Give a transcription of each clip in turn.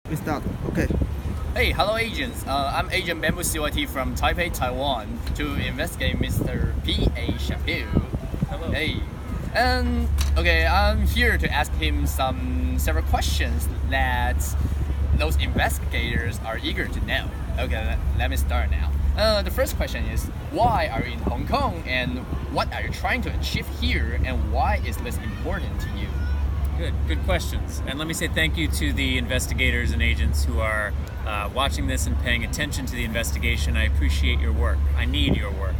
We start. Okay. Hey, hello agents. I'm Agent Bamboo CYT from Taipei, Taiwan to investigate Mr. P.A. Chappelle. Hello. Hey. And okay, I'm here to ask him several questions that those investigators are eager to know. Okay, let me start now. The first question is, why are you in Hong Kong and what are you trying to achieve here and why is this important to you? Good questions. And let me say thank you to the investigators and agents who are watching this and paying attention to the investigation. I appreciate your work. I need your work.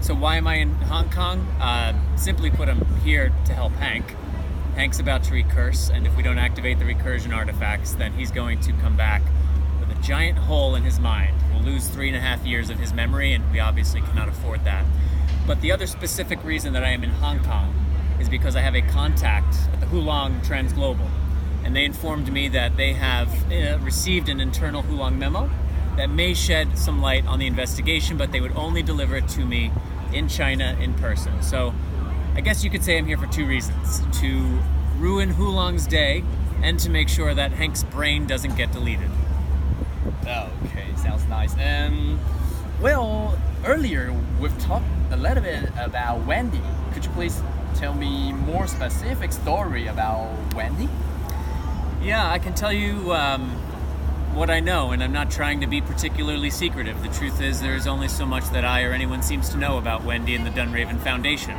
So why am I in Hong Kong? Simply put, I'm here to help Hank. Hank's about to recurse, and if we don't activate the recursion artifacts, then he's going to come back with a giant hole in his mind. We'll lose 3.5 years of his memory, and we obviously cannot afford that. But the other specific reason that I am in Hong Kong is because I have a contact at the Hulong Transglobal, and they informed me that they have received an internal Hulong memo that may shed some light on the investigation, but they would only deliver it to me in China in person. So I guess you could say I'm here for two reasons: to ruin Hulong's day and to make sure that Hank's brain doesn't get deleted. Okay, sounds nice. Well, earlier we've talked a little bit about Wendy. Could you please tell me more specific story about Wendy? Yeah, I can tell you what I know, and I'm not trying to be particularly secretive. The truth is there is only so much that I or anyone seems to know about Wendy and the Dunraven Foundation.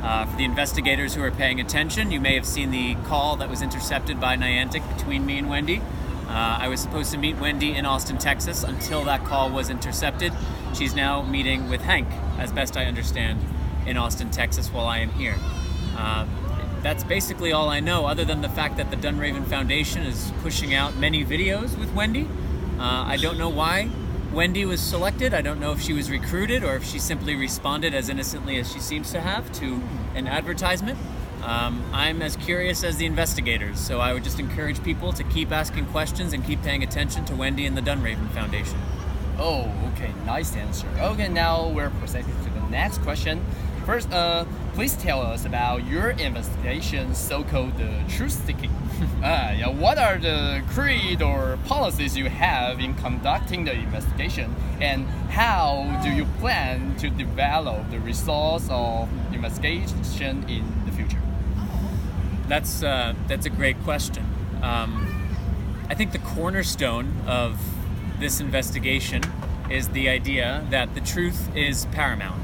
For the investigators who are paying attention, you may have seen the call that was intercepted by Niantic between me and Wendy. I was supposed to meet Wendy in Austin, Texas until that call was intercepted. She's now meeting with Hank, as best I understand, in Austin, Texas while I am here. That's basically all I know, other than the fact that the Dunraven Foundation is pushing out many videos with Wendy. I don't know why Wendy was selected. I don't know if she was recruited or if she simply responded as innocently as she seems to have to an advertisement. I'm as curious as the investigators, so I would just encourage people to keep asking questions and keep paying attention to Wendy and the Dunraven Foundation. Oh, okay, nice answer. Okay, now we're proceeding to the next question. First, please tell us about your investigation, so-called truth-seeking. Yeah, what are the creed or policies you have in conducting the investigation, and how do you plan to develop the results of investigation in the future? That's a great question. I think the cornerstone of this investigation is the idea that the truth is paramount,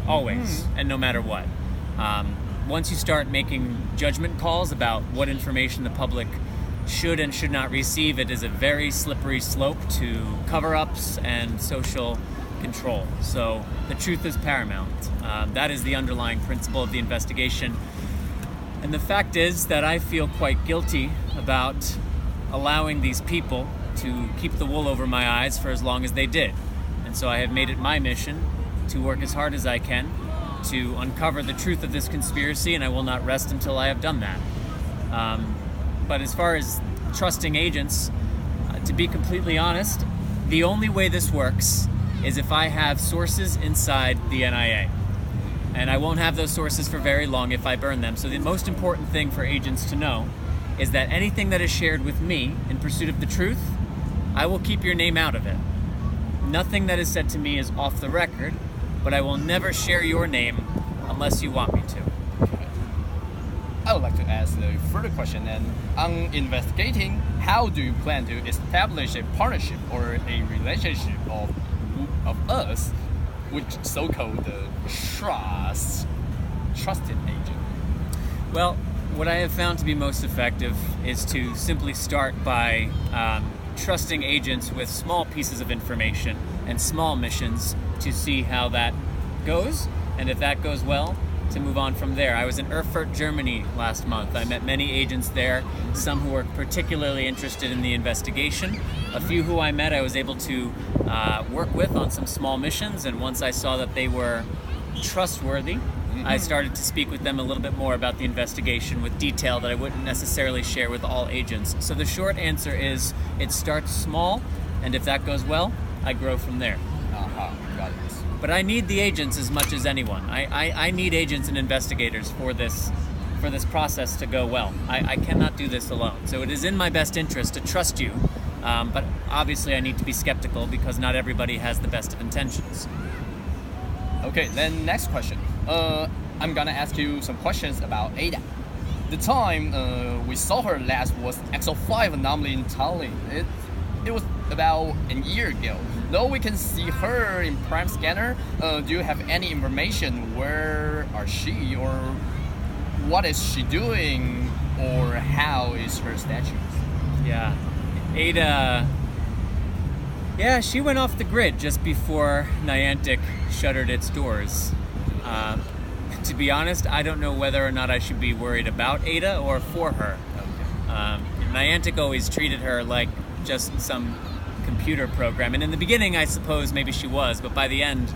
always, and no matter what. Once you start making judgment calls about what information the public should and should not receive, it is a very slippery slope to cover-ups and social control. So the truth is paramount. That is the underlying principle of the investigation. And the fact is that I feel quite guilty about allowing these people to keep the wool over my eyes for as long as they did. And so I have made it my mission to work as hard as I can to uncover the truth of this conspiracy, and I will not rest until I have done that. But as far as trusting agents, to be completely honest, the only way this works is if I have sources inside the NIA. And I won't have those sources for very long if I burn them. So the most important thing for agents to know is that anything that is shared with me in pursuit of the truth, I will keep your name out of it. Nothing that is said to me is off the record, but I will never share your name unless you want me to. I would like to ask a further question, and on investigating, how do you plan to establish a partnership or a relationship of us, which so-called trusted agent? Well, what I have found to be most effective is to simply start by trusting agents with small pieces of information and small missions to see how that goes, and if that goes well, to move on from there. I was in Erfurt, Germany last month. I met many agents there, some who were particularly interested in the investigation. A few who I met I was able to work with on some small missions, and once I saw that they were trustworthy, I started to speak with them a little bit more about the investigation with detail that I wouldn't necessarily share with all agents. So the short answer is it starts small, and if that goes well, I grow from there. Got it. But I need the agents as much as anyone. I need agents and investigators for this for this process to go well. I cannot do this alone. So it is in my best interest to trust you, but obviously I need to be skeptical because not everybody has the best of intentions. Okay, then next question. I'm gonna ask you some questions about Ada. The time we saw her last was XO5 anomaly in Tallinn. It was about a year ago. Though we can see her in Prime Scanner, do you have any information? Where are she, or what is she doing, or how is her status? Yeah, Ada. Yeah, she went off the grid just before Niantic shuttered its doors. To be honest, I don't know whether or not I should be worried about Ada or for her. Niantic always treated her like just some computer program, and in the beginning I suppose maybe she was, but by the end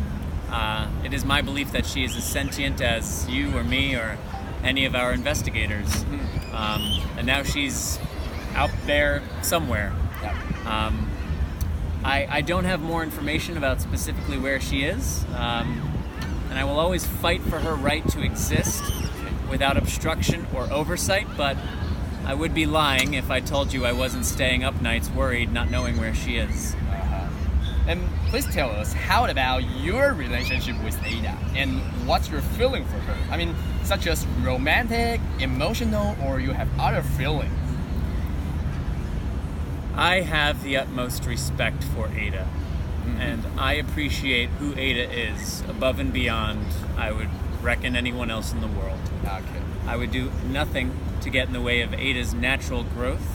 it is my belief that she is as sentient as you or me or any of our investigators. And now she's out there somewhere. Yeah. I don't have more information about specifically where she is, and I will always fight for her right to exist without obstruction or oversight, but I would be lying if I told you I wasn't staying up nights worried, not knowing where she is. And please tell us, how about your relationship with Ada, and what's your feeling for her? I mean, such as romantic, emotional, or you have other feelings? I have the utmost respect for Ada, and I appreciate who Ada is above and beyond, I would reckon, anyone else in the world. Okay. I would do nothing to get in the way of Ada's natural growth.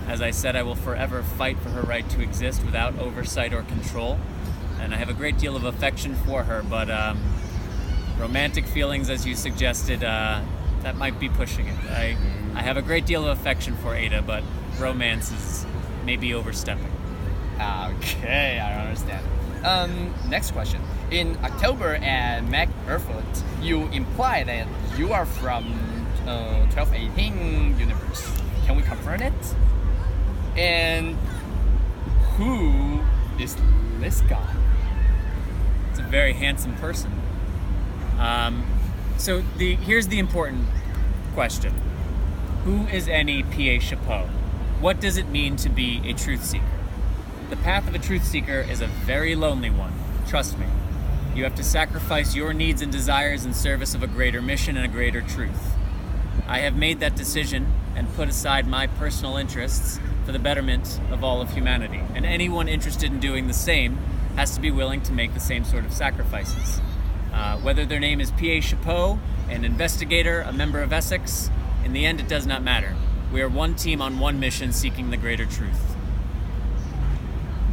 As I said, I will forever fight for her right to exist without oversight or control, and I have a great deal of affection for her, but romantic feelings, as you suggested, that might be pushing it. I have a great deal of affection for Ada, but romance is maybe overstepping. Okay, I understand. Next question. In October at Mac Erfurt, you imply that you are from 1218 universe. Can we confirm it? And who is this guy? It's a very handsome person. So here's the important question. Who is any PA Chapeau? What does it mean to be a truth seeker? The path of a truth seeker is a very lonely one, trust me. You have to sacrifice your needs and desires in service of a greater mission and a greater truth. I have made that decision and put aside my personal interests for the betterment of all of humanity. And anyone interested in doing the same has to be willing to make the same sort of sacrifices. Whether their name is PA Chapeau, an investigator, a member of Essex, in the end it does not matter. We are one team on one mission seeking the greater truth.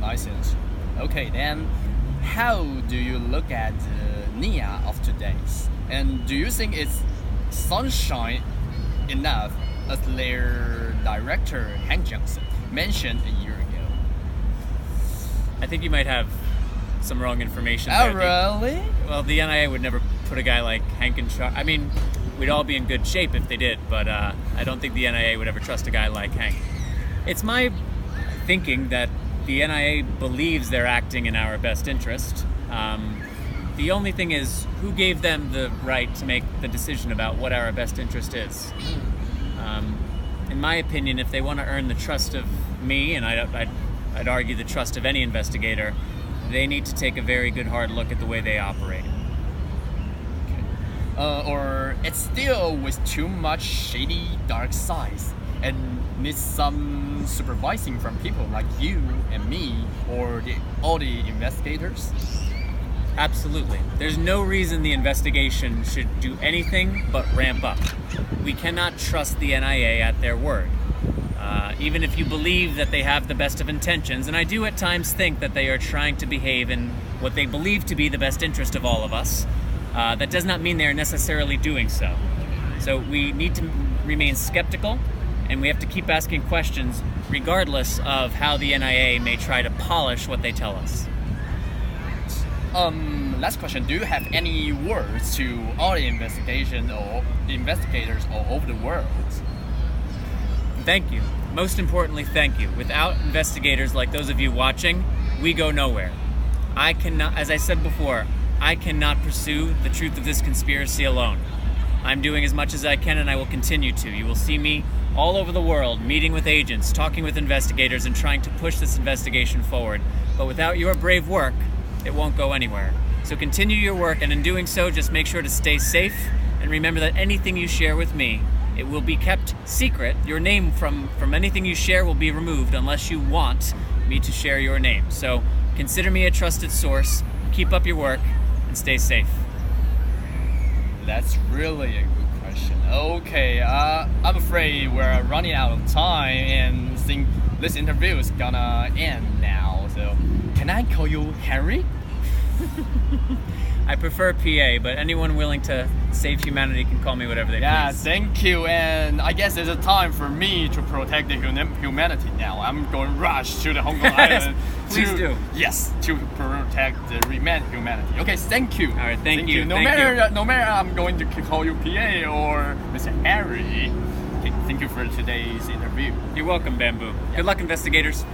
Nice answer. Okay, then how do you look at Nia of today's? And do you think it's sunshine enough as their director Hank Johnson mentioned a year ago? I think you might have some wrong information Oh, there. really? Well, the NIA would never put a guy like Hank in charge. I mean, we'd all be in good shape if they did, but I don't think the NIA would ever trust a guy like Hank. It's my thinking that the NIA believes they're acting in our best interest. The only thing is, who gave them the right to make the decision about what our best interest is? In my opinion, if they want to earn the trust of me, and I'd argue the trust of any investigator, they need to take a very good hard look at the way they operate. Or it's still with too much shady dark sides and needs some supervising from people like you and me, or all the investigators? Absolutely. There's no reason the investigation should do anything but ramp up. We cannot trust the NIA at their word. Even if you believe that they have the best of intentions, and I do at times think that they are trying to behave in what they believe to be the best interest of all of us, that does not mean they are necessarily doing so. So we need to remain skeptical, and we have to keep asking questions regardless of how the NIA may try to polish what they tell us. Last question. Do you have any words to all the investigators all over the world? Thank you. Most importantly, thank you. Without investigators like those of you watching, we go nowhere. I cannot, as I said before, I cannot pursue the truth of this conspiracy alone. I'm doing as much as I can, and I will continue to. You will see me all over the world, meeting with agents, talking with investigators, and trying to push this investigation forward. But without your brave work, it won't go anywhere. So continue your work, and in doing so, just make sure to stay safe, and remember that anything you share with me, it will be kept secret. Your name from anything you share will be removed unless you want me to share your name. So consider me a trusted source, keep up your work, and stay safe. That's really a good question. Okay, I'm afraid we're running out of time and think this interview is gonna end now. So, can I call you Henry? I prefer PA, but anyone willing to save humanity can call me whatever they Yeah, please. thank you. And I guess it's a time for me to protect the humanity now. I'm going to rush to the Hong Kong island. Please do. Yes, to protect the humanity. Okay, thank you. All right, thank you. No Thank matter you. no matter I'm going to call you PA or Mr. Harry. Okay, thank you for today's interview. You're welcome, Bamboo. Good luck, investigators.